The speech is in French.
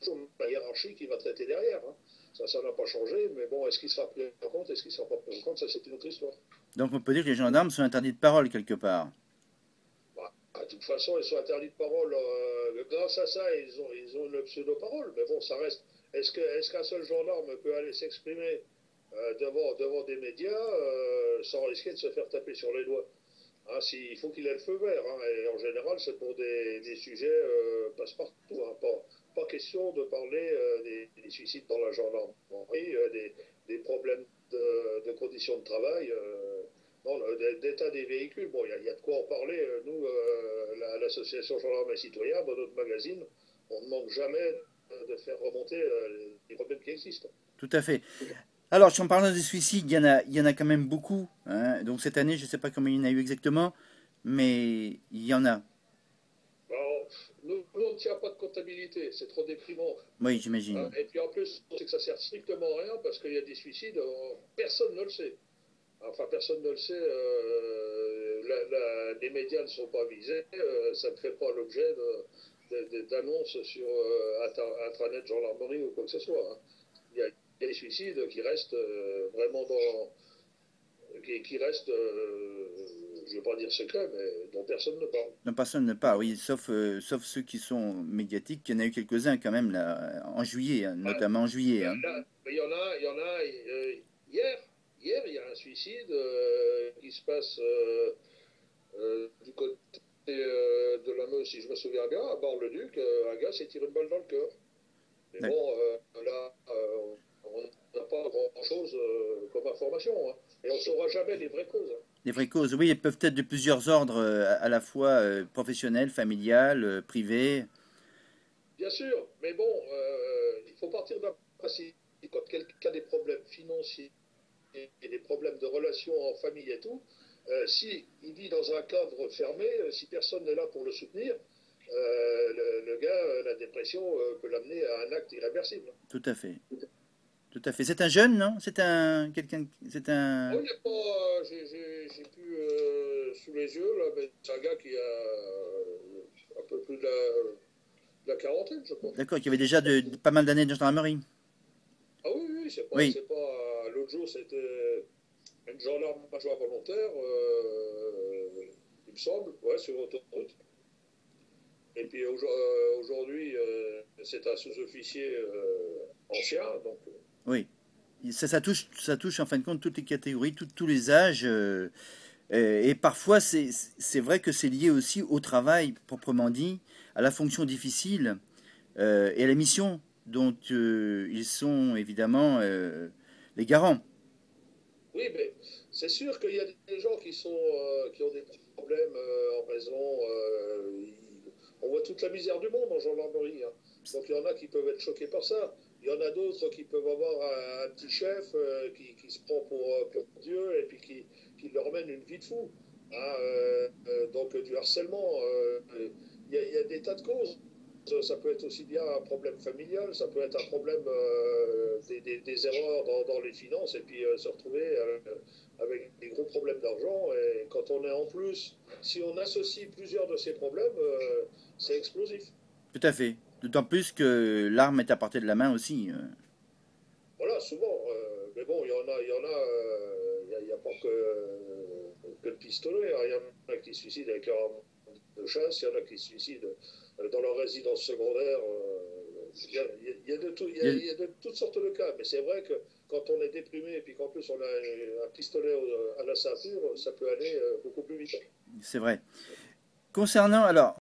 toujours la hiérarchie qui va traiter derrière. Hein. Ça n'a pas changé, mais bon, est-ce qu'il sera pris en compte, est-ce qu'il ne sera pas pris en compte, ça c'est une autre histoire. Donc on peut dire que les gendarmes sont interdits de parole quelque part. Bah, de toute façon, ils sont interdits de parole. Grâce à ça, ils ont une pseudo-parole. Mais bon, ça reste. Est-ce qu'un seul gendarme peut aller s'exprimer devant des médias sans risquer de se faire taper sur les doigts? Hein, il faut qu'il ait le feu vert. Hein, et en général, c'est pour des sujets passe-partout. Hein, pas question de parler des suicides dans la gendarmerie, des problèmes de conditions de travail. Non, d'état des véhicules, bon, il y a de quoi en parler. Nous, l'association Gendarmes et Citoyens, dans notre magazine, on ne manque jamais de faire remonter les problèmes qui existent. Tout à fait. Alors, si on parle des suicides, il y en a quand même beaucoup, hein. Donc cette année, je ne sais pas combien il y en a eu exactement, mais il y en a. Alors, nous, on ne tient pas de comptabilité, c'est trop déprimant. Oui, Hein. j'imagine. Et puis en plus, on sait que ça sert strictement à rien parce qu'il y a des suicides, personne ne le sait. Enfin, personne ne le sait. Les médias ne sont pas visés. Ça ne fait pas l'objet d'annonces sur intranet gendarmerie ou quoi que ce soit. Hein. Il y a des suicides qui restent vraiment qui restent, je ne vais pas dire secrets, mais dont personne ne parle. Non, personne ne parle, oui, sauf ceux qui sont médiatiques. Il y en a eu quelques-uns quand même là, en juillet, hein, Ah, notamment en juillet, hein. là, il y en a hier, il y a un suicide qui se passe du côté de la Meuse, si je me souviens bien, à Bar-le-Duc, un gars s'est tiré une balle dans le cœur. Mais D'ac- bon, là, on n'a pas grand-chose comme information. Hein. Et on ne saura jamais les vraies causes. Hein. Les vraies causes, oui, elles peuvent être de plusieurs ordres, à la fois professionnel, familial, privé. Bien sûr, mais bon, il faut partir d'un principe. Quand quelqu'un a des problèmes financiers et des problèmes de relations en famille et tout, si il vit dans un cadre fermé, si personne n'est là pour le soutenir, le gars, la dépression peut l'amener à un acte irréversible. Tout à fait. Tout à fait. C'est un jeune, non? C'est un quelqu'un. C'est Oh, un. il n'y a pas, j'ai plus sous les yeux, là, mais c'est un gars qui a un peu plus de la quarantaine, je crois. D'accord, qui avait déjà pas mal d'années de gendarmerie. Ah oui, oui, c'est pas, Oui, c'est pas. L'autre jour, c'était une gendarme adjoint volontaire, il me semble, ouais, sur autoroute. Et puis aujourd'hui, c'est un sous-officier ancien, donc. oui. Ça touche en fin de compte toutes les catégories, tous les âges. Et parfois, c'est vrai que c'est lié aussi au travail proprement dit, à la fonction difficile et à la mission dont ils sont évidemment les garants. Oui, mais c'est sûr qu'il y a des gens qui ont des problèmes en raison. On voit toute la misère du monde en gendarmerie. Hein. Donc il y en a qui peuvent être choqués par ça. Il y en a d'autres qui peuvent avoir un petit chef qui se prend pour Dieu et puis qui leur mène une vie de fou. Hein, donc du harcèlement, il y a des tas de causes. Ça peut être aussi bien un problème familial, ça peut être un problème des erreurs dans les finances et puis se retrouver avec des gros problèmes d'argent. Et quand on est en plus, si on associe plusieurs de ces problèmes, c'est explosif. Tout à fait. D'autant plus que l'arme est à portée de la main aussi. Voilà, souvent. Mais bon, il y a pas que le pistolet. Hein. Il y en a qui se suicident avec leur arme de chasse, il y en a qui se suicident dans leur résidence secondaire. Il y a de tout, Il y a- il y a de toutes sortes de cas. Mais c'est vrai que quand on est déprimé et puis qu'en plus on a un pistolet à la ceinture, ça peut aller beaucoup plus vite. C'est vrai. Concernant alors